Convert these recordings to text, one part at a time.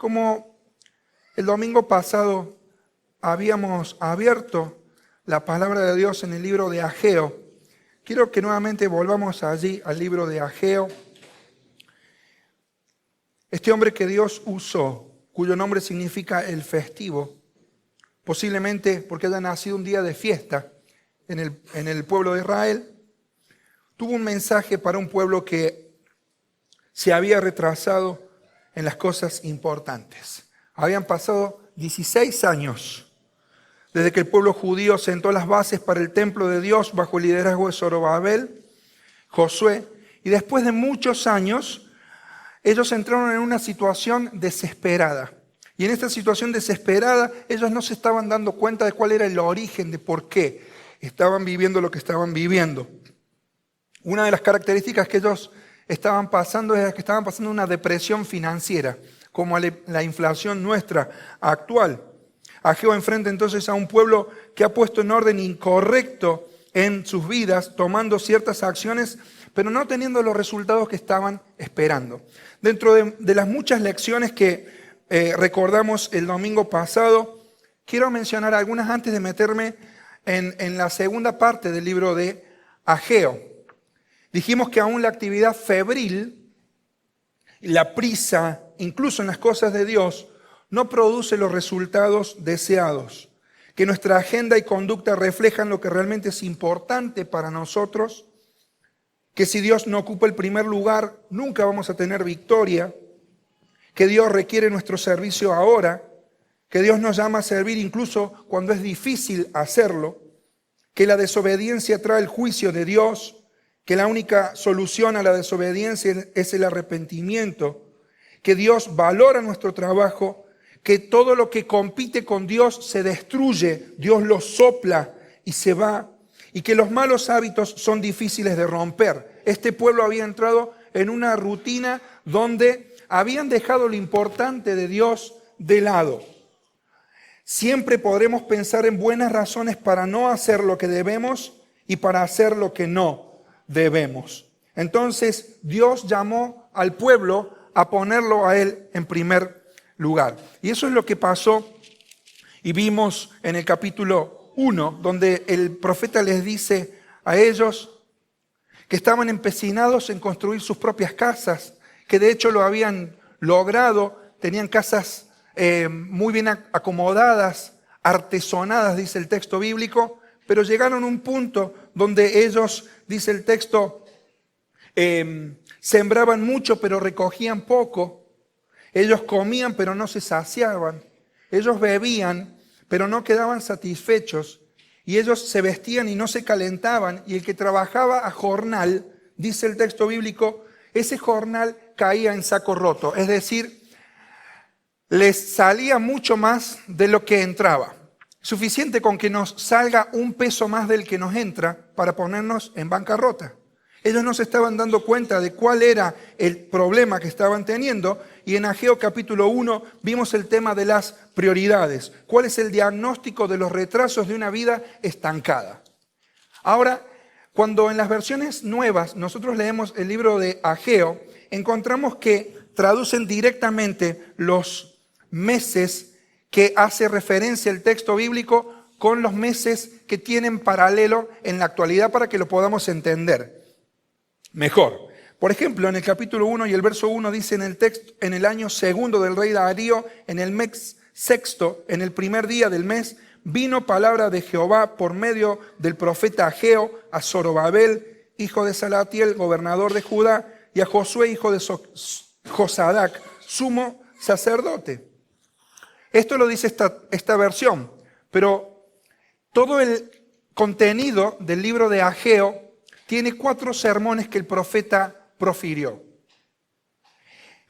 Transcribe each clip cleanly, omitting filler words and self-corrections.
Como el domingo pasado habíamos abierto la palabra de Dios en el libro de Ageo, quiero que nuevamente volvamos allí al libro de Ageo. Este hombre que Dios usó, cuyo nombre significa el festivo, posiblemente porque haya nacido un día de fiesta en el pueblo de Israel, tuvo un mensaje para un pueblo que se había retrasado en las cosas importantes. Habían pasado 16 años desde que el pueblo judío sentó las bases para el templo de Dios bajo el liderazgo de Zorobabel, Josué, y después de muchos años, ellos entraron en una situación desesperada. Y en esta situación desesperada, ellos no se estaban dando cuenta de cuál era el origen, de por qué estaban viviendo lo que estaban viviendo. Una de las características que ellos estaban pasando era que estaban pasando una depresión financiera, como la inflación nuestra actual. Ageo enfrenta entonces a un pueblo que ha puesto en orden incorrecto en sus vidas, tomando ciertas acciones, pero no teniendo los resultados que estaban esperando. Dentro de las muchas lecciones que recordamos el domingo pasado, quiero mencionar algunas antes de meterme en la segunda parte del libro de Ageo. Dijimos que aún la actividad febril, la prisa, incluso en las cosas de Dios, no produce los resultados deseados. Que nuestra agenda y conducta reflejan lo que realmente es importante para nosotros. Que si Dios no ocupa el primer lugar, nunca vamos a tener victoria. Que Dios requiere nuestro servicio ahora. Que Dios nos llama a servir incluso cuando es difícil hacerlo. Que la desobediencia trae el juicio de Dios. Que la única solución a la desobediencia es el arrepentimiento, que Dios valora nuestro trabajo, que todo lo que compite con Dios se destruye, Dios lo sopla y se va, y que los malos hábitos son difíciles de romper. Este pueblo había entrado en una rutina donde habían dejado lo importante de Dios de lado. Siempre podremos pensar en buenas razones para no hacer lo que debemos y para hacer lo que no debemos. Entonces Dios llamó al pueblo a ponerlo a él en primer lugar. Y eso es lo que pasó y vimos en el capítulo 1, donde el profeta les dice a ellos que estaban empecinados en construir sus propias casas, que de hecho lo habían logrado, tenían casas muy bien acomodadas, artesonadas, dice el texto bíblico, pero llegaron a un punto donde ellos, dice el texto, sembraban mucho pero recogían poco. Ellos comían pero no se saciaban. Ellos bebían pero no quedaban satisfechos. Y ellos se vestían y no se calentaban. Y el que trabajaba a jornal, dice el texto bíblico, ese jornal caía en saco roto. Es decir, les salía mucho más de lo que entraba. Suficiente con que nos salga un peso más del que nos entra para ponernos en bancarrota. Ellos no se estaban dando cuenta de cuál era el problema que estaban teniendo y en Ageo capítulo 1 vimos el tema de las prioridades. ¿Cuál es el diagnóstico de los retrasos de una vida estancada? Ahora, cuando en las versiones nuevas nosotros leemos el libro de Ageo, encontramos que traducen directamente los meses que hace referencia el texto bíblico con los meses que tienen paralelo en la actualidad para que lo podamos entender mejor. Por ejemplo, en el capítulo 1 y el verso 1 dice en el texto, en el año segundo del rey Darío, en el mes sexto, en el primer día del mes, vino palabra de Jehová por medio del profeta Ageo a Zorobabel, hijo de Salatiel, gobernador de Judá, y a Josué, hijo de Josadac, sumo sacerdote. Esto lo dice esta versión, pero todo el contenido del libro de Ageo tiene 4 sermones que el profeta profirió.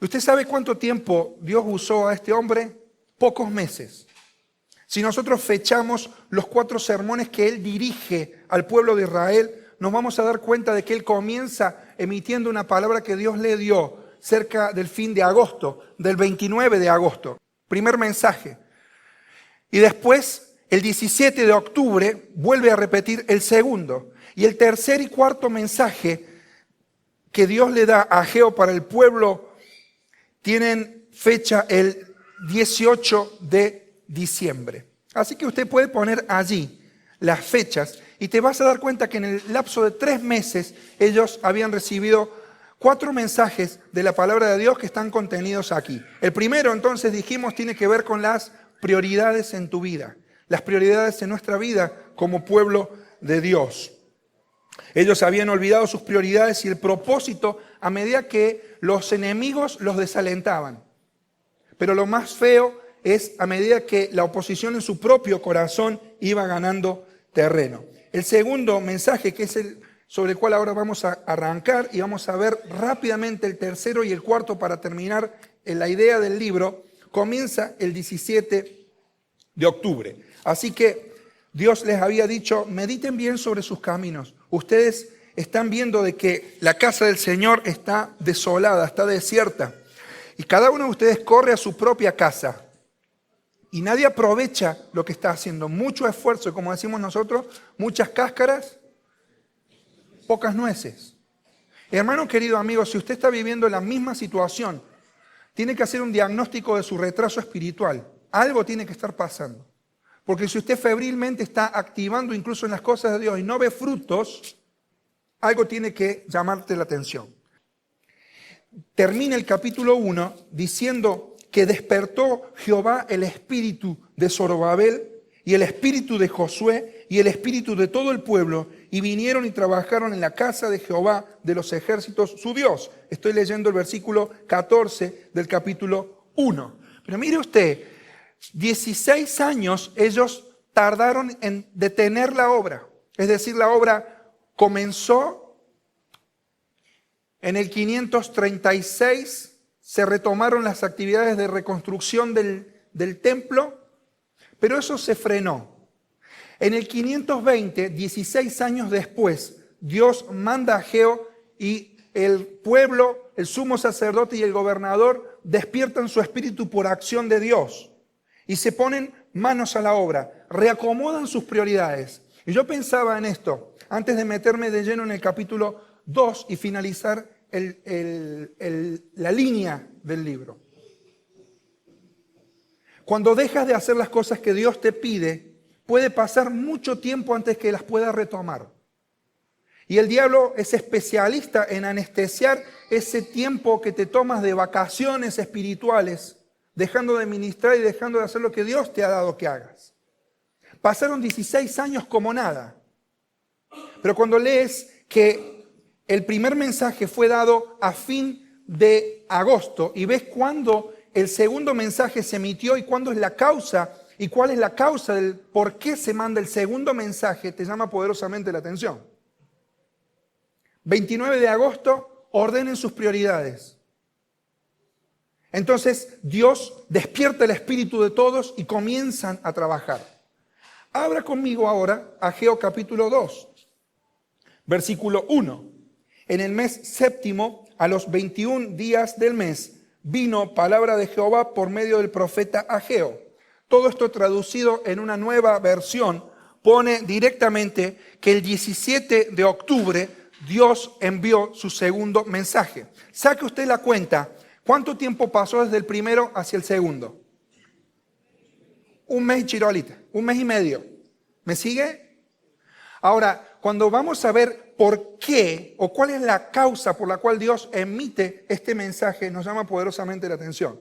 ¿Usted sabe cuánto tiempo Dios usó a este hombre? Pocos meses. Si nosotros fechamos los 4 sermones que él dirige al pueblo de Israel, nos vamos a dar cuenta de que él comienza emitiendo una palabra que Dios le dio cerca del fin de agosto, del 29 de agosto. Primer mensaje. Y después, el 17 de octubre, vuelve a repetir el segundo. Y el tercer y cuarto mensaje que Dios le da a Ageo para el pueblo tienen fecha el 18 de diciembre. Así que usted puede poner allí las fechas y te vas a dar cuenta que en el lapso de 3 meses ellos habían recibido 4 mensajes de la palabra de Dios que están contenidos aquí. El primero, entonces, dijimos, tiene que ver con las prioridades en tu vida, las prioridades en nuestra vida como pueblo de Dios. Ellos habían olvidado sus prioridades y el propósito a medida que los enemigos los desalentaban. Pero lo más feo es a medida que la oposición en su propio corazón iba ganando terreno. El segundo mensaje, que es el sobre el cual ahora vamos a arrancar y vamos a ver rápidamente el tercero y el cuarto para terminar en la idea del libro, comienza el 17 de octubre. Así que Dios les había dicho, mediten bien sobre sus caminos. Ustedes están viendo de que la casa del Señor está desolada, está desierta. Y cada uno de ustedes corre a su propia casa. Y nadie aprovecha lo que está haciendo. Mucho esfuerzo, como decimos nosotros, muchas cáscaras, pocas nueces. Hermano querido amigo, si usted está viviendo la misma situación, tiene que hacer un diagnóstico de su retraso espiritual. Algo tiene que estar pasando. Porque si usted febrilmente está activando incluso en las cosas de Dios y no ve frutos, algo tiene que llamarte la atención. Termina el capítulo 1 diciendo que despertó Jehová el espíritu de Zorobabel y el espíritu de Josué y el espíritu de todo el pueblo, y vinieron y trabajaron en la casa de Jehová de los ejércitos, su Dios. Estoy leyendo el versículo 14 del capítulo 1. Pero mire usted, 16 años ellos tardaron en detener la obra. Es decir, la obra comenzó en el 536, se retomaron las actividades de reconstrucción del templo, pero eso se frenó. En el 520, 16 años después, Dios manda a Ageo y el pueblo, el sumo sacerdote y el gobernador despiertan su espíritu por acción de Dios y se ponen manos a la obra, reacomodan sus prioridades. Y yo pensaba en esto, antes de meterme de lleno en el capítulo 2 y finalizar la línea del libro. Cuando dejas de hacer las cosas que Dios te pide, puede pasar mucho tiempo antes que las puedas retomar. Y el diablo es especialista en anestesiar ese tiempo que te tomas de vacaciones espirituales, dejando de ministrar y dejando de hacer lo que Dios te ha dado que hagas. Pasaron 16 años como nada. Pero cuando lees que el primer mensaje fue dado a fin de agosto y ves cuándo el segundo mensaje se emitió y cuándo es la causa y cuál es la causa del por qué se manda el segundo mensaje, te llama poderosamente la atención. 29 de agosto, ordenen sus prioridades. Entonces Dios despierta el espíritu de todos y comienzan a trabajar. Abra conmigo ahora Ageo capítulo 2, versículo 1. En el mes séptimo, a los 21 días del mes, vino palabra de Jehová por medio del profeta Ageo. Todo esto traducido en una nueva versión pone directamente que el 17 de octubre Dios envió su segundo mensaje. Saque usted la cuenta. ¿Cuánto tiempo pasó desde el primero hacia el segundo? Un mes y chirolita, un mes y medio. ¿Me sigue? Ahora, cuando vamos a ver por qué o cuál es la causa por la cual Dios emite este mensaje, nos llama poderosamente la atención.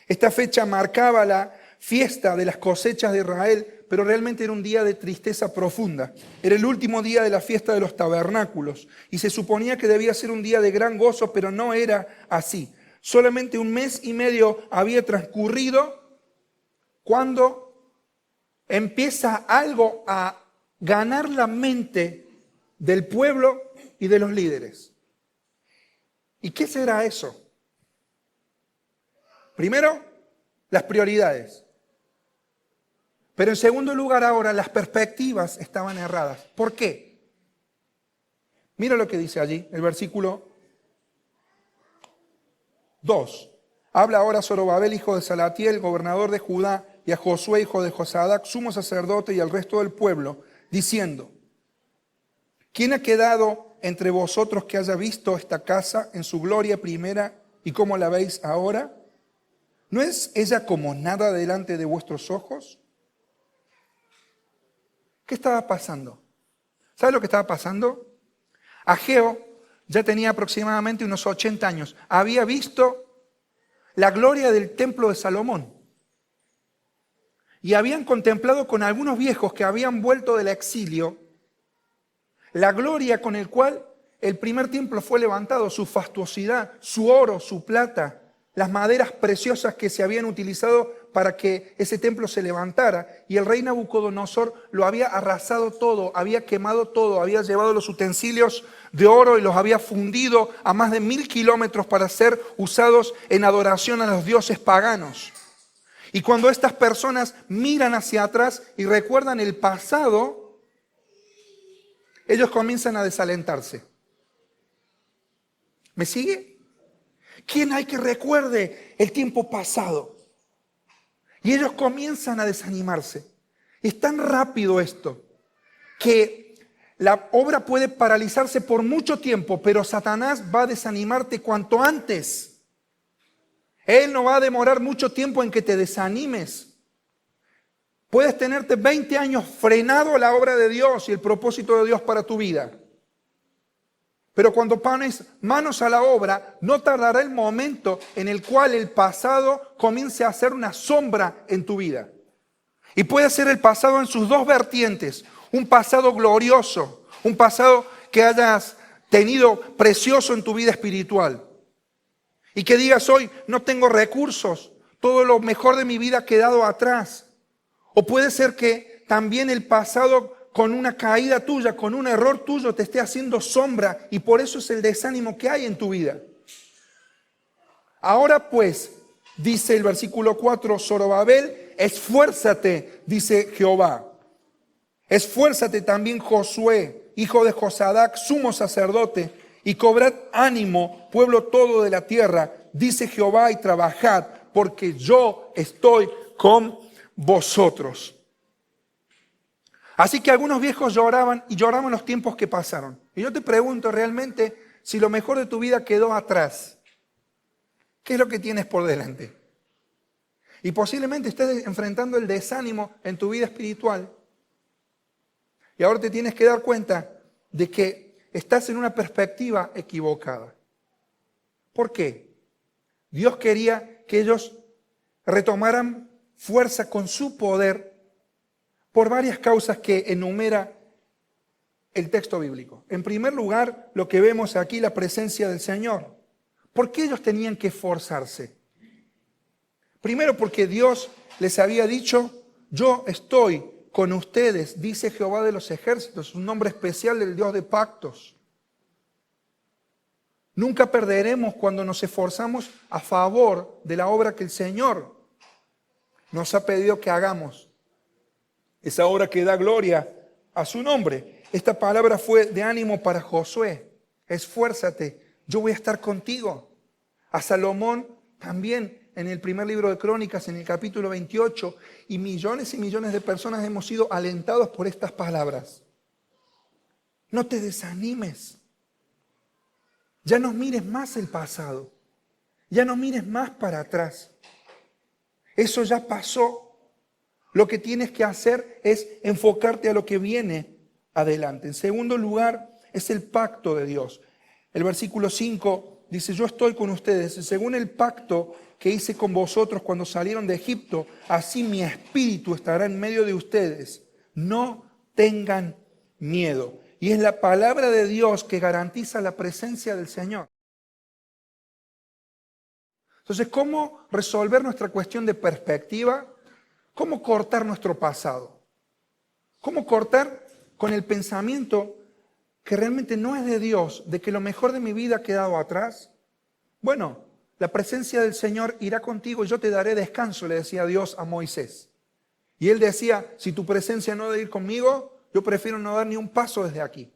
Esta fecha marcaba la fiesta de las cosechas de Israel, pero realmente era un día de tristeza profunda. Era el último día de la fiesta de los tabernáculos y se suponía que debía ser un día de gran gozo, pero no era así. Solamente un mes y medio había transcurrido cuando empieza algo a ganar la mente del pueblo y de los líderes. ¿Y qué será eso? Primero, las prioridades. Pero en segundo lugar ahora, las perspectivas estaban erradas. ¿Por qué? Mira lo que dice allí, el versículo 2. Habla ahora Zorobabel, hijo de Salatiel, gobernador de Judá, y a Josué, hijo de Josadac, sumo sacerdote, y al resto del pueblo, diciendo: ¿quién ha quedado entre vosotros que haya visto esta casa en su gloria primera y cómo la veis ahora? ¿No es ella como nada delante de vuestros ojos? ¿Qué estaba pasando? ¿Sabe lo que estaba pasando? Ageo ya tenía aproximadamente unos 80 años. Había visto la gloria del templo de Salomón. Y habían contemplado con algunos viejos que habían vuelto del exilio la gloria con el cual el primer templo fue levantado, su fastuosidad, su oro, su plata, las maderas preciosas que se habían utilizado para que ese templo se levantara. Y el rey Nabucodonosor lo había arrasado todo, había quemado todo, había llevado los utensilios de oro y los había fundido a más de 1000 kilómetros para ser usados en adoración a los dioses paganos. Y cuando estas personas miran hacia atrás y recuerdan el pasado, ellos comienzan a desalentarse. ¿Me sigue? ¿Quién hay que recuerde el tiempo pasado? Y ellos comienzan a desanimarse. Es tan rápido esto que la obra puede paralizarse por mucho tiempo, pero Satanás va a desanimarte cuanto antes. Él no va a demorar mucho tiempo en que te desanimes. Puedes tenerte 20 años frenado la obra de Dios y el propósito de Dios para tu vida. Pero cuando pones manos a la obra, no tardará el momento en el cual el pasado comience a ser una sombra en tu vida. Y puede ser el pasado en sus dos vertientes. Un pasado glorioso, un pasado que hayas tenido precioso en tu vida espiritual. Y que digas hoy, no tengo recursos, todo lo mejor de mi vida ha quedado atrás. O puede ser que también el pasado con una caída tuya, con un error tuyo te esté haciendo sombra y por eso es el desánimo que hay en tu vida. Ahora pues, dice el versículo 4, Zorobabel, esfuérzate, dice Jehová. Esfuérzate también Josué, hijo de Josadac, sumo sacerdote, y cobrad ánimo, pueblo todo de la tierra, dice Jehová, y trabajad, porque yo estoy con vosotros. Así que algunos viejos lloraban y lloraban los tiempos que pasaron. Y yo te pregunto realmente si lo mejor de tu vida quedó atrás. ¿Qué es lo que tienes por delante? Y posiblemente estés enfrentando el desánimo en tu vida espiritual. Y ahora te tienes que dar cuenta de que estás en una perspectiva equivocada. ¿Por qué? Dios quería que ellos retomaran fuerza con su poder por varias causas que enumera el texto bíblico. En primer lugar, lo que vemos aquí, la presencia del Señor. ¿Por qué ellos tenían que esforzarse? Primero porque Dios les había dicho, yo estoy con ustedes, dice Jehová de los ejércitos, un nombre especial del Dios de pactos. Nunca perderemos cuando nos esforzamos a favor de la obra que el Señor nos ha pedido que hagamos. Esa obra que da gloria a su nombre. Esta palabra fue de ánimo para Josué. Esfuérzate, yo voy a estar contigo. A Salomón también en el primer libro de Crónicas, en el capítulo 28, y millones de personas hemos sido alentados por estas palabras. No te desanimes. Ya no mires más el pasado. Ya no mires más para atrás. Eso ya pasó. Lo que tienes que hacer es enfocarte a lo que viene adelante. En segundo lugar, es el pacto de Dios. El versículo 5 dice, yo estoy con ustedes, según el pacto que hice con vosotros cuando salieron de Egipto, así mi espíritu estará en medio de ustedes. No tengan miedo. Y es la palabra de Dios que garantiza la presencia del Señor. Entonces, ¿cómo resolver nuestra cuestión de perspectiva? ¿Cómo cortar nuestro pasado? ¿Cómo cortar con el pensamiento que realmente no es de Dios, de que lo mejor de mi vida ha quedado atrás? Bueno, la presencia del Señor irá contigo y yo te daré descanso, le decía Dios a Moisés. Y él decía, si tu presencia no debe ir conmigo, yo prefiero no dar ni un paso desde aquí.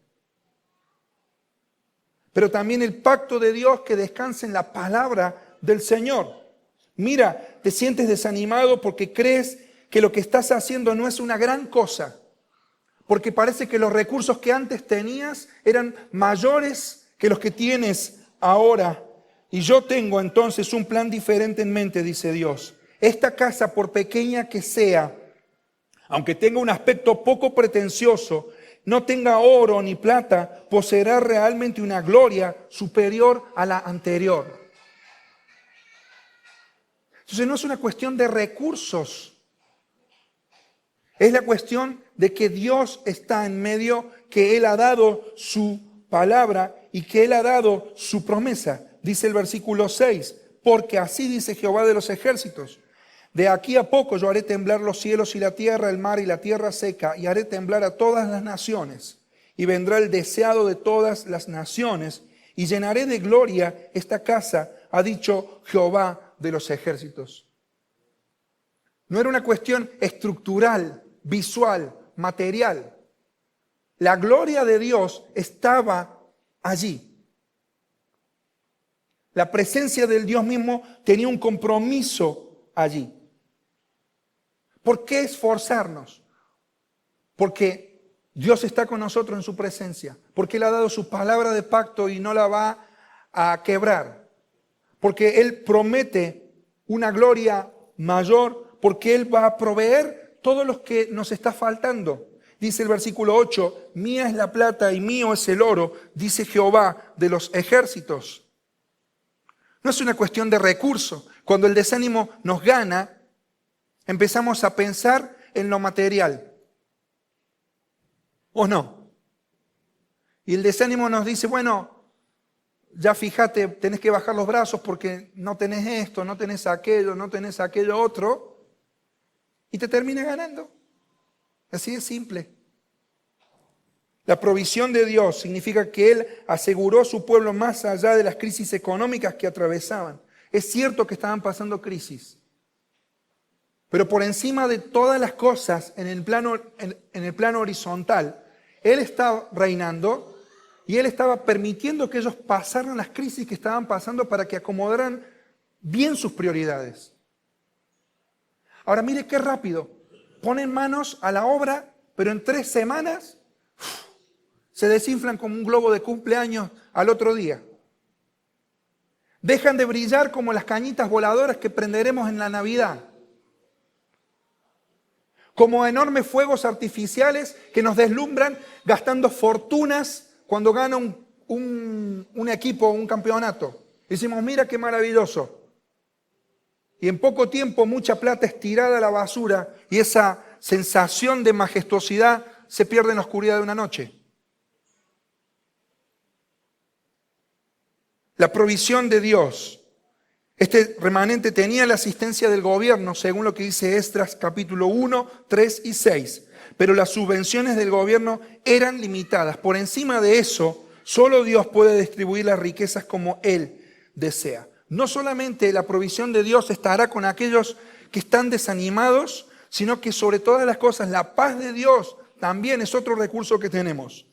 Pero también el pacto de Dios que descansa en la palabra del Señor. Mira, te sientes desanimado porque crees que lo que estás haciendo no es una gran cosa. Porque parece que los recursos que antes tenías eran mayores que los que tienes ahora. Y yo tengo entonces un plan diferente en mente, dice Dios. Esta casa, por pequeña que sea, aunque tenga un aspecto poco pretencioso, no tenga oro ni plata, poseerá realmente una gloria superior a la anterior. Entonces no es una cuestión de recursos. Es la cuestión de que Dios está en medio, que Él ha dado su palabra y que Él ha dado su promesa. Dice el versículo 6, porque así dice Jehová de los ejércitos. De aquí a poco yo haré temblar los cielos y la tierra, el mar y la tierra seca, y haré temblar a todas las naciones. Y vendrá el deseado de todas las naciones, y llenaré de gloria esta casa, ha dicho Jehová de los ejércitos. No era una cuestión estructural, visual, material. La gloria de Dios estaba allí. La presencia del Dios mismo tenía un compromiso allí. ¿Por qué esforzarnos? Porque Dios está con nosotros en su presencia. Porque Él ha dado su palabra de pacto y no la va a quebrar. Porque Él promete una gloria mayor. Porque Él va a proveer todo lo que nos está faltando. Dice el versículo 8, mía es la plata y mío es el oro, dice Jehová de los ejércitos. No es una cuestión de recursos. Cuando el desánimo nos gana, empezamos a pensar en lo material. ¿O no? Y el desánimo nos dice, bueno, ya fíjate, tenés que bajar los brazos porque no tenés esto, no tenés aquello otro. Y te termina ganando. Así de simple. La provisión de Dios significa que Él aseguró a su pueblo más allá de las crisis económicas que atravesaban. Es cierto que estaban pasando crisis. Pero por encima de todas las cosas, en el plano horizontal, Él estaba reinando y Él estaba permitiendo que ellos pasaran las crisis que estaban pasando para que acomodaran bien sus prioridades. Ahora mire qué rápido. Ponen manos a la obra, pero en 3 semanas se desinflan como un globo de cumpleaños al otro día. Dejan de brillar como las cañitas voladoras que prenderemos en la Navidad. Como enormes fuegos artificiales que nos deslumbran gastando fortunas cuando gana un equipo, un campeonato. Decimos, mira qué maravilloso. Y en poco tiempo mucha plata es tirada a la basura y esa sensación de majestuosidad se pierde en la oscuridad de una noche. La provisión de Dios. Este remanente tenía la asistencia del gobierno, según lo que dice Esdras capítulo 1, 3 y 6. Pero las subvenciones del gobierno eran limitadas. Por encima de eso, solo Dios puede distribuir las riquezas como Él desea. No solamente la provisión de Dios estará con aquellos que están desanimados, sino que sobre todas las cosas la paz de Dios también es otro recurso que tenemos.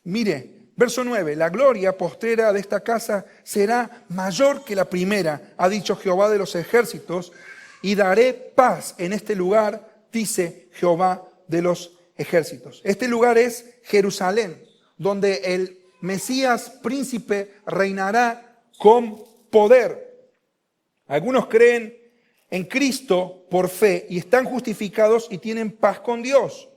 Mire, verso 9, la gloria postrera de esta casa será mayor que la primera, ha dicho Jehová de los ejércitos, y daré paz en este lugar, dice Jehová de los ejércitos. Este lugar es Jerusalén, donde el Mesías príncipe reinará con poder. Algunos creen en Cristo por fe y están justificados y tienen paz con Dios.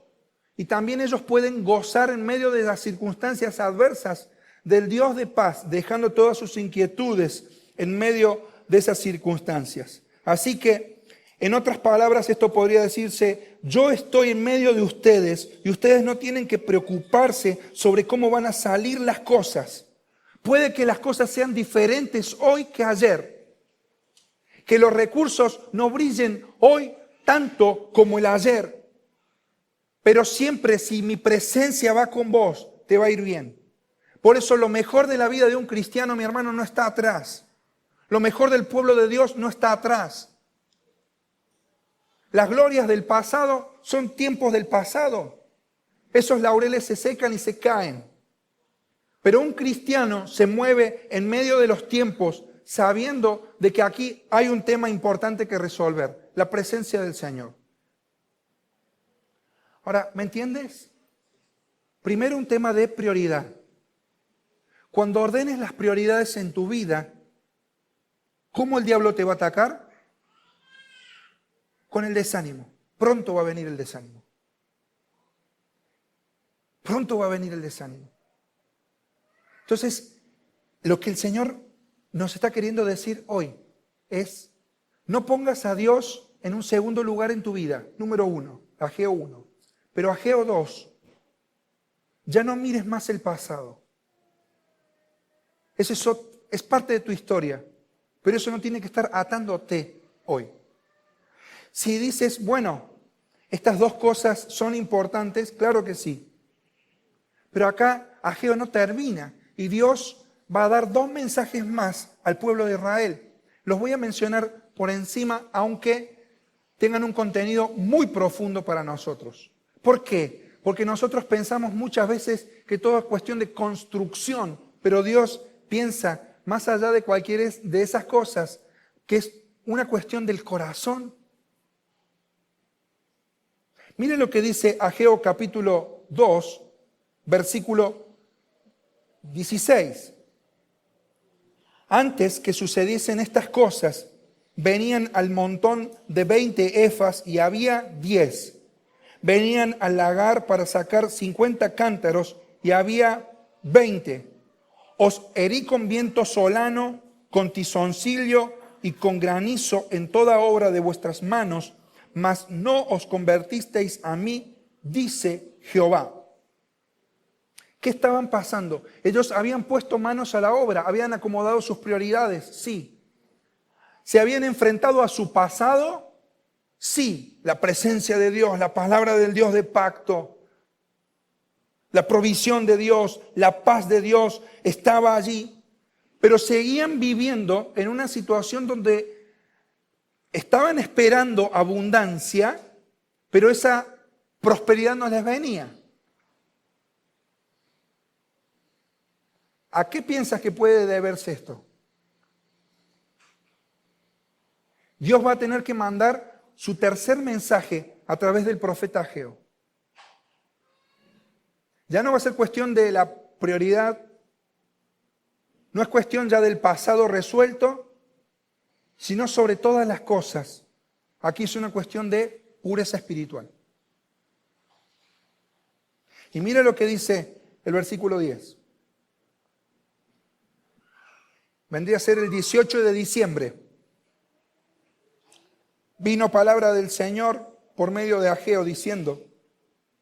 Y también ellos pueden gozar en medio de las circunstancias adversas del Dios de paz, dejando todas sus inquietudes en medio de esas circunstancias. Así que, en otras palabras, esto podría decirse, yo estoy en medio de ustedes y ustedes no tienen que preocuparse sobre cómo van a salir las cosas. Puede que las cosas sean diferentes hoy que ayer. Que los recursos no brillen hoy tanto como el ayer. Pero siempre si mi presencia va con vos, te va a ir bien. Por eso lo mejor de la vida de un cristiano, mi hermano, no está atrás. Lo mejor del pueblo de Dios no está atrás. Las glorias del pasado son tiempos del pasado. Esos laureles se secan y se caen. Pero un cristiano se mueve en medio de los tiempos sabiendo de que aquí hay un tema importante que resolver, la presencia del Señor. Ahora, ¿me entiendes? Primero un tema de prioridad. Cuando ordenes las prioridades en tu vida, ¿Cómo el diablo te va a atacar? Con el desánimo. Pronto va a venir el desánimo. Pronto va a venir el desánimo. Entonces, lo que el Señor nos está queriendo decir hoy es, no pongas a Dios en un segundo lugar en tu vida. Número 1, Ageo 1. Pero Ageo 2, ya no mires más el pasado. Eso es parte de tu historia, pero eso no tiene que estar atándote hoy. Si dices, bueno, estas dos cosas son importantes, claro que sí. Pero acá Ageo no termina y Dios va a dar 2 mensajes más al pueblo de Israel. Los voy a mencionar por encima, aunque tengan un contenido muy profundo para nosotros. ¿Por qué? Porque nosotros pensamos muchas veces que todo es cuestión de construcción, pero Dios piensa más allá de cualquiera de esas cosas, que es una cuestión del corazón. Miren lo que dice Ageo capítulo 2, versículo 16. Antes que sucediesen estas cosas, venían al montón de 20 efas y había 10. Venían al lagar para sacar 50 cántaros y había 20. Os herí con viento solano, con tizoncillo y con granizo en toda obra de vuestras manos, mas no os convertisteis a mí, dice Jehová. ¿Qué estaban pasando? Ellos habían puesto manos a la obra, habían acomodado sus prioridades, sí. ¿Se habían enfrentado a su pasado? Sí. La presencia de Dios, la palabra del Dios de pacto, la provisión de Dios, la paz de Dios estaba allí. Pero seguían viviendo en una situación donde estaban esperando abundancia, pero esa prosperidad no les venía. ¿A qué piensas que puede deberse esto? Dios va a tener que mandar su tercer mensaje a través del profeta Ageo. Ya no va a ser cuestión de la prioridad, no es cuestión ya del pasado resuelto, sino sobre todas las cosas. Aquí es una cuestión de pureza espiritual. Y mira lo que dice el versículo 10. Vendría a ser el 18 de diciembre. Vino palabra del Señor por medio de Ageo diciendo,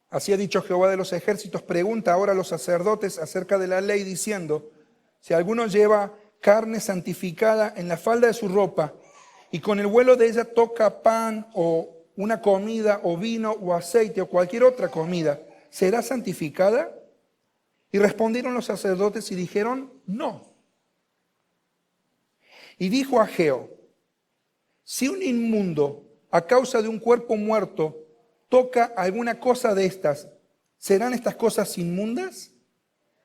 así ha dicho Jehová de los ejércitos, pregunta ahora a los sacerdotes acerca de la ley diciendo, si alguno lleva carne santificada en la falda de su ropa y con el vuelo de ella toca pan o una comida o vino o aceite o cualquier otra comida, ¿será santificada? Y respondieron los sacerdotes y dijeron, no. Y dijo Ageo, si un inmundo a causa de un cuerpo muerto toca alguna cosa de estas, ¿serán estas cosas inmundas?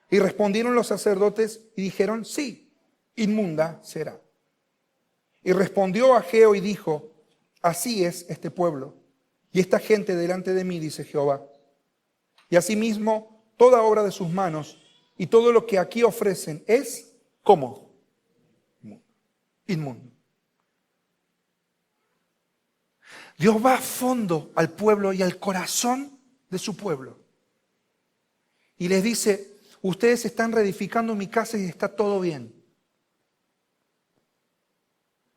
Y respondieron los sacerdotes y dijeron, sí, inmunda será. Y respondió Ageo y dijo, así es este pueblo y esta gente delante de mí, dice Jehová. Y asimismo, toda obra de sus manos y todo lo que aquí ofrecen es, ¿cómo? Inmundo. Dios va a fondo al pueblo y al corazón de su pueblo. Y les dice, ustedes están reedificando mi casa y está todo bien.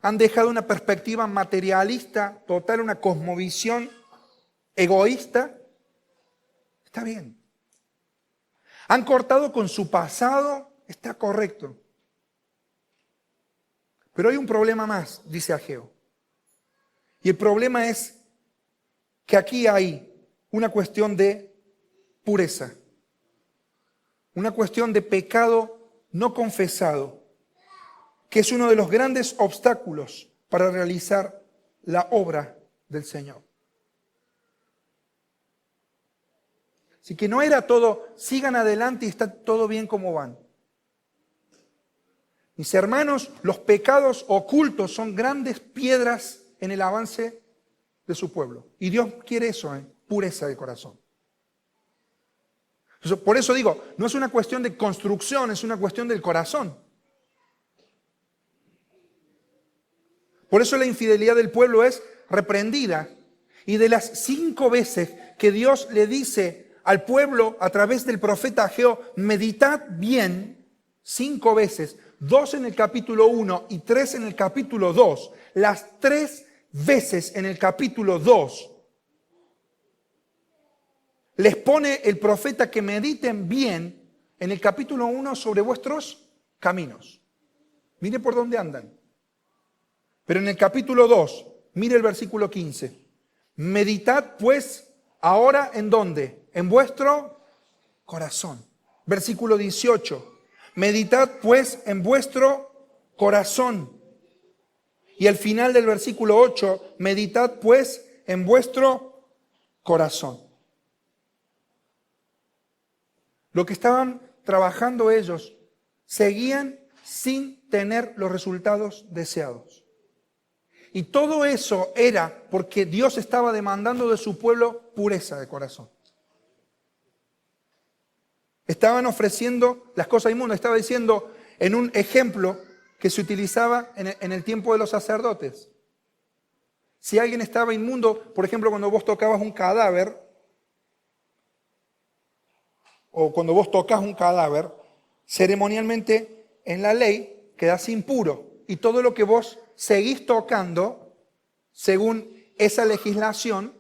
Han dejado una perspectiva materialista, total, una cosmovisión egoísta. Está bien. Han cortado con su pasado, está correcto. Pero hay un problema más, dice Ageo. Y el problema es que aquí hay una cuestión de pureza, una cuestión de pecado no confesado, que es uno de los grandes obstáculos para realizar la obra del Señor. Así que no era todo, sigan adelante y está todo bien como van. Mis hermanos, los pecados ocultos son grandes piedras en el avance de su pueblo. Y Dios quiere eso, pureza de corazón. Por eso digo, no es una cuestión de construcción, es una cuestión del corazón. Por eso la infidelidad del pueblo es reprendida. Y de las 5 veces que Dios le dice al pueblo a través del profeta Ageo, meditad bien, 5 veces, 2 en el capítulo 1 y 3 en el capítulo 2, las 3 veces en el capítulo 2, les pone el profeta que mediten bien en el capítulo 1 sobre vuestros caminos. Mire por dónde andan. Pero en el capítulo 2, mire el versículo 15. Meditad pues ahora ¿en dónde? En vuestro corazón. Versículo 18. Meditad pues en vuestro corazón. Y al final del versículo 8, meditad pues en vuestro corazón. Lo que estaban trabajando ellos, seguían sin tener los resultados deseados. Y todo eso era porque Dios estaba demandando de su pueblo pureza de corazón. Estaban ofreciendo las cosas inmundas. Estaba diciendo en un ejemplo que se utilizaba en el tiempo de los sacerdotes. Si alguien estaba inmundo, por ejemplo, cuando vos tocabas un cadáver, o cuando vos tocas un cadáver, ceremonialmente en la ley quedás impuro. Y todo lo que vos seguís tocando, según esa legislación,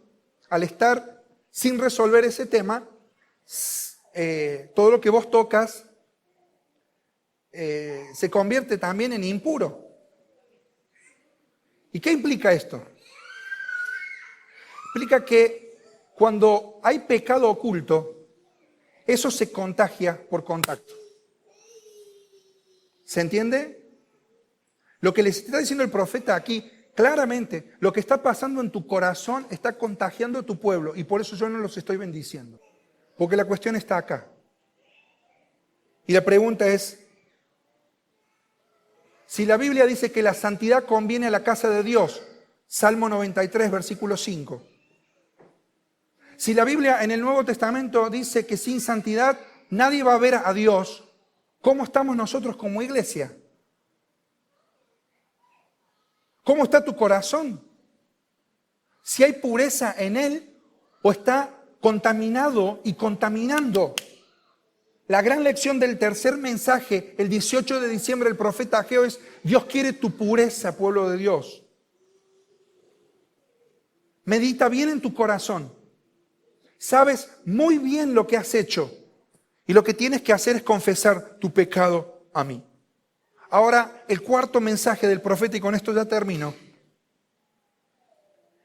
al estar sin resolver ese tema, todo lo que vos tocas se convierte también en impuro. ¿Y qué implica esto? Implica que cuando hay pecado oculto, eso se contagia por contacto. ¿Se entiende? Lo que les está diciendo el profeta aquí, claramente, lo que está pasando en tu corazón está contagiando a tu pueblo y por eso yo no los estoy bendiciendo. Porque la cuestión está acá. Y la pregunta es, si la Biblia dice que la santidad conviene a la casa de Dios, Salmo 93, versículo 5. Si la Biblia en el Nuevo Testamento dice que sin santidad nadie va a ver a Dios, ¿cómo estamos nosotros como iglesia? ¿Cómo está tu corazón? Si hay pureza en él o está contaminado y contaminando. La gran lección del tercer mensaje, el 18 de diciembre, el profeta Ageo es: Dios quiere tu pureza, pueblo de Dios. Medita bien en tu corazón. Sabes muy bien lo que has hecho y lo que tienes que hacer es confesar tu pecado a mí. Ahora, el cuarto mensaje del profeta, y con esto ya termino,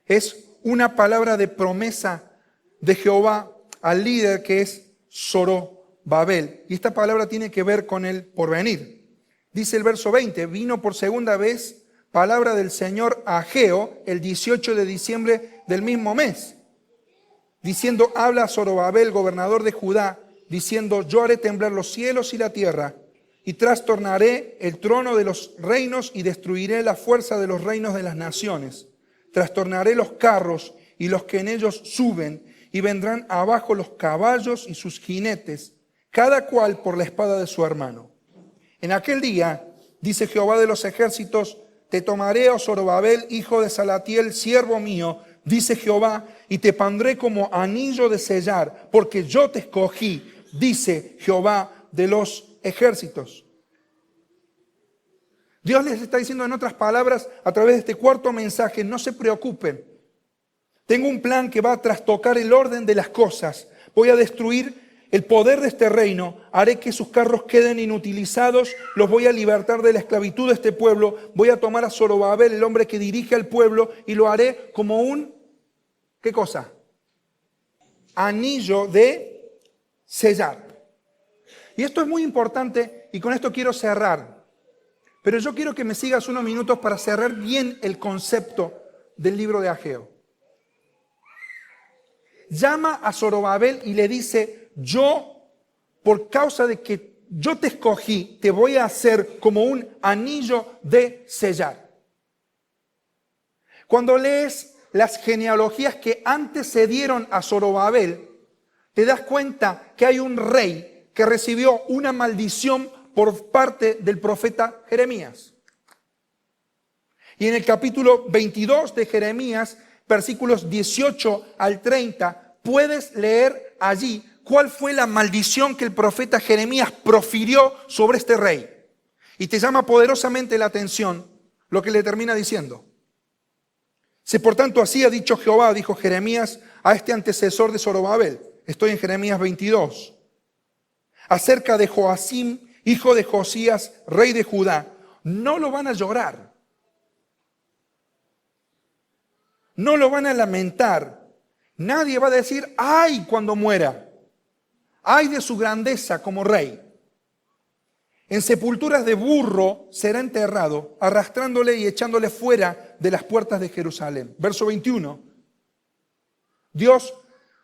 es una palabra de promesa de Jehová al líder que es Zorobabel. Y esta palabra tiene que ver con el porvenir. Dice el verso 20, vino por segunda vez palabra del Señor a Ageo el 18 de diciembre del mismo mes, diciendo: habla a Zorobabel, gobernador de Judá, diciendo: yo haré temblar los cielos y la tierra, y trastornaré el trono de los reinos y destruiré la fuerza de los reinos de las naciones. Trastornaré los carros y los que en ellos suben, y vendrán abajo los caballos y sus jinetes, cada cual por la espada de su hermano. En aquel día, dice Jehová de los ejércitos, te tomaré, oh Zorobabel, hijo de Salatiel, siervo mío, dice Jehová, y te pondré como anillo de sellar, porque yo te escogí, dice Jehová de los ejércitos. Dios les está diciendo en otras palabras, a través de este cuarto mensaje: no se preocupen. Tengo un plan que va a trastocar el orden de las cosas. Voy a destruir el poder de este reino. Haré que sus carros queden inutilizados. Los voy a libertar de la esclavitud de este pueblo. Voy a tomar a Zorobabel, el hombre que dirige al pueblo, y lo haré como un, ¿qué cosa? Anillo de sellar. Y esto es muy importante y con esto quiero cerrar. Pero yo quiero que me sigas unos minutos para cerrar bien el concepto del libro de Ageo. Llama a Zorobabel y le dice: yo, por causa de que yo te escogí, te voy a hacer como un anillo de sellar. Cuando lees las genealogías que antes se dieron a Zorobabel, te das cuenta que hay un rey que recibió una maldición por parte del profeta Jeremías. Y en el capítulo 22 de Jeremías, versículos 18 al 30, puedes leer allí cuál fue la maldición que el profeta Jeremías profirió sobre este rey. Y te llama poderosamente la atención lo que le termina diciendo. Si por tanto así ha dicho Jehová, dijo Jeremías a este antecesor de Zorobabel. Estoy en Jeremías 22. Acerca de Joacim, hijo de Josías, rey de Judá. No lo van a llorar. No lo van a lamentar. Nadie va a decir, ¡ay!, cuando muera. ¡Ay de su grandeza como rey! En sepulturas de burro será enterrado, arrastrándole y echándole fuera de las puertas de Jerusalén. Verso 21. Dios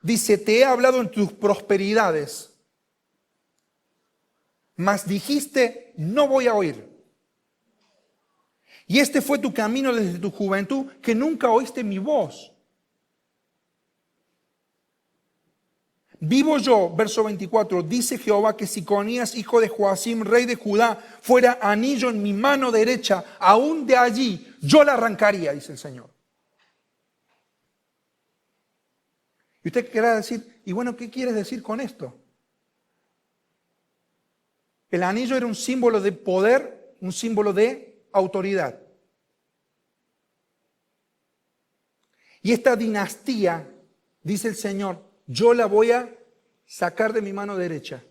dice, te he hablado en tus prosperidades, mas dijiste, no voy a oír. Y este fue tu camino desde tu juventud, que nunca oíste mi voz. Vivo yo, verso 24, dice Jehová, que si Siconías, hijo de Joacim, rey de Judá, fuera anillo en mi mano derecha, aún de allí yo la arrancaría, dice el Señor. Y usted querrá decir, y bueno, ¿qué quieres decir con esto? El anillo era un símbolo de poder, un símbolo de autoridad. Y esta dinastía, dice el Señor, yo la voy a sacar de mi mano derecha.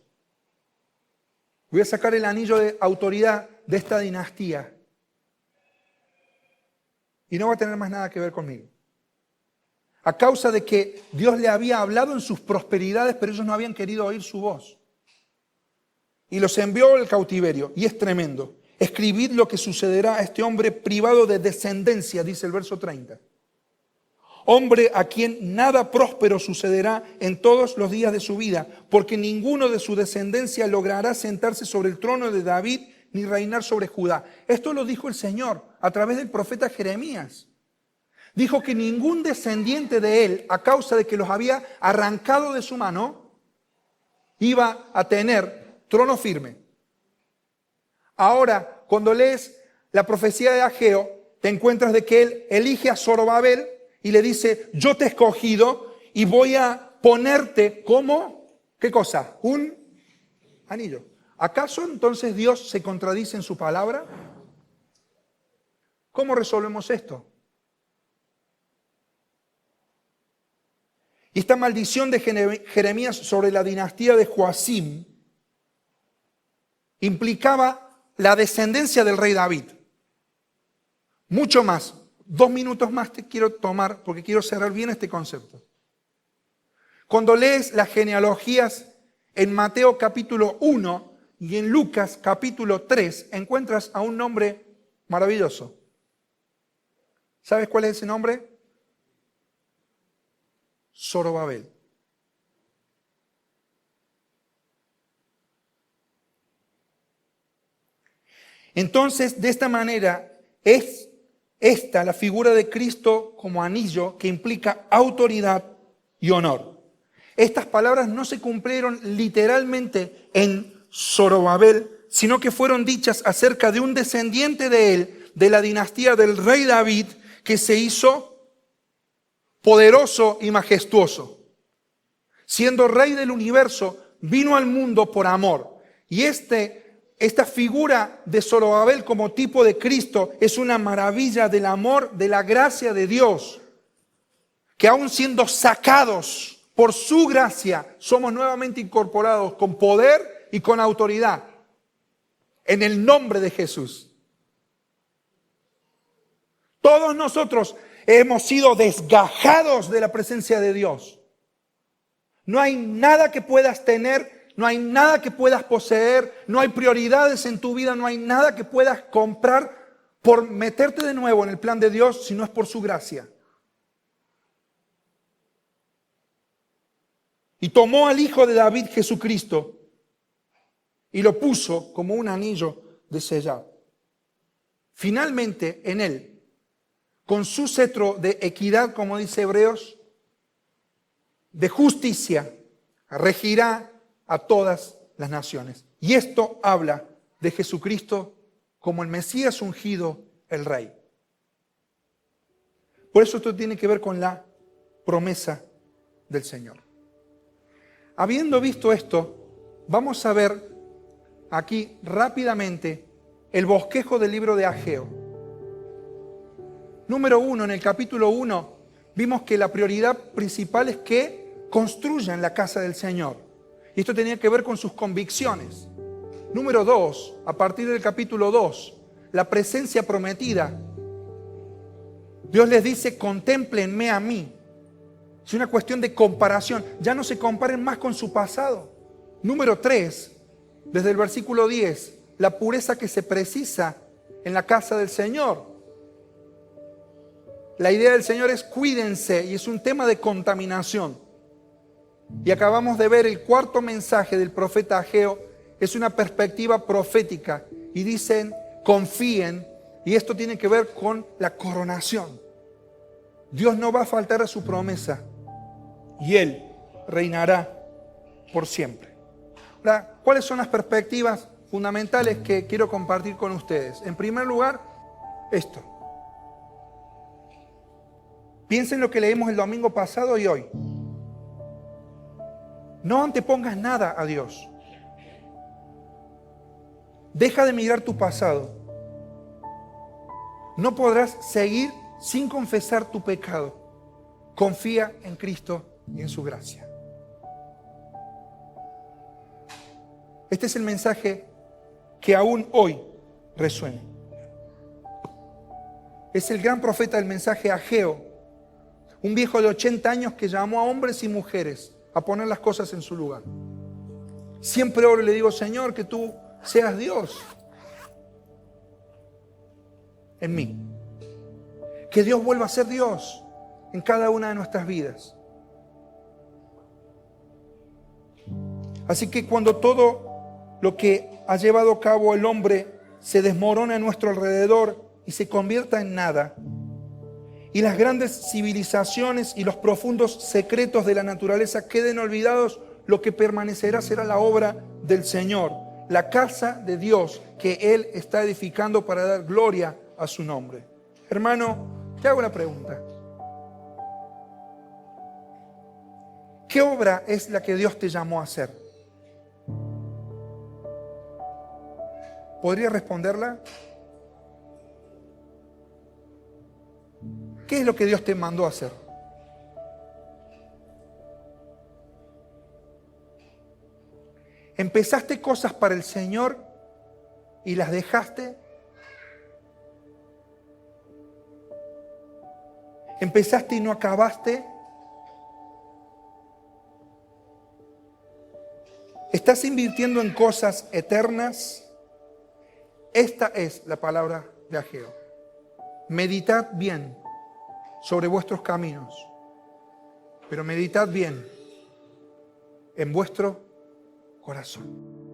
Voy a sacar el anillo de autoridad de esta dinastía. Y no va a tener más nada que ver conmigo. A causa de que Dios le había hablado en sus prosperidades, pero ellos no habían querido oír su voz. Y los envió al cautiverio. Y es tremendo. Escribid lo que sucederá a este hombre privado de descendencia, dice el verso 30. Hombre a quien nada próspero sucederá en todos los días de su vida, porque ninguno de su descendencia logrará sentarse sobre el trono de David ni reinar sobre Judá. Esto lo dijo el Señor a través del profeta Jeremías. Dijo que ningún descendiente de él, a causa de que los había arrancado de su mano, iba a tener trono firme. Ahora, cuando lees la profecía de Ageo, te encuentras de que él elige a Zorobabel y le dice, yo te he escogido y voy a ponerte como, ¿qué cosa? Un anillo. ¿Acaso entonces Dios se contradice en su palabra? ¿Cómo resolvemos esto? Y esta maldición de Jeremías sobre la dinastía de Joacim implicaba la descendencia del rey David. Mucho más. 2 minutos más te quiero tomar porque quiero cerrar bien este concepto. Cuando lees las genealogías en Mateo capítulo 1 y en Lucas capítulo 3, encuentras a un nombre maravilloso. ¿Sabes cuál es ese nombre? Zorobabel. Entonces, de esta manera, es esta la figura de Cristo como anillo que implica autoridad y honor. Estas palabras no se cumplieron literalmente en Zorobabel, sino que fueron dichas acerca de un descendiente de él, de la dinastía del rey David, que se hizo poderoso y majestuoso. Siendo rey del universo, vino al mundo por amor. Y esta figura de Zorobabel como tipo de Cristo es una maravilla del amor, de la gracia de Dios, que aún siendo sacados por su gracia, somos nuevamente incorporados con poder y con autoridad en el nombre de Jesús. Todos nosotros hemos sido desgajados de la presencia de Dios. No hay nada que puedas tener, no hay nada que puedas poseer, no hay prioridades en tu vida, no hay nada que puedas comprar por meterte de nuevo en el plan de Dios si no es por su gracia. Y tomó al Hijo de David, Jesucristo, y lo puso como un anillo de sellar. Finalmente, en él, con su cetro de equidad, como dice Hebreos, de justicia, regirá a todas las naciones. Y esto habla de Jesucristo como el Mesías ungido, el Rey. Por eso esto tiene que ver con la promesa del Señor. Habiendo visto esto, vamos a ver aquí rápidamente el bosquejo del libro de Ageo. Número 1, en el capítulo 1, vimos que la prioridad principal es que construyan la casa del Señor. Y esto tenía que ver con sus convicciones. Número 2, a partir del capítulo 2, la presencia prometida. Dios les dice, contémplenme a mí. Es una cuestión de comparación. Ya no se comparen más con su pasado. Número 3, desde el versículo 10, la pureza que se precisa en la casa del Señor. La idea del Señor es cuídense y es un tema de contaminación. Y acabamos de ver el cuarto mensaje del profeta Ageo, es una perspectiva profética y dicen confíen, y esto tiene que ver con la coronación. Dios no va a faltar a su promesa y Él reinará por siempre. Ahora, ¿cuáles son las perspectivas fundamentales que quiero compartir con ustedes? En primer lugar, esto. Piensen lo que leímos el domingo pasado y hoy. No antepongas nada a Dios. Deja de mirar tu pasado. No podrás seguir sin confesar tu pecado. Confía en Cristo y en su gracia. Este es el mensaje que aún hoy resuena. Es el gran profeta del mensaje Ageo, un viejo de 80 años que llamó a hombres y mujeres a poner las cosas en su lugar. Siempre oro y le digo, Señor, que tú seas Dios en mí. Que Dios vuelva a ser Dios en cada una de nuestras vidas. Así que cuando todo lo que ha llevado a cabo el hombre se desmorona a nuestro alrededor y se convierta en nada, y las grandes civilizaciones y los profundos secretos de la naturaleza queden olvidados, lo que permanecerá será la obra del Señor, la casa de Dios que Él está edificando para dar gloria a su nombre. Hermano, te hago una pregunta. ¿Qué obra es la que Dios te llamó a hacer? ¿Podría responderla? ¿Qué es lo que Dios te mandó a hacer? ¿Empezaste cosas para el Señor y las dejaste? ¿Empezaste y no acabaste? ¿Estás invirtiendo en cosas eternas? Esta es la palabra de Ageo. Meditad bien sobre vuestros caminos, pero meditad bien en vuestro corazón.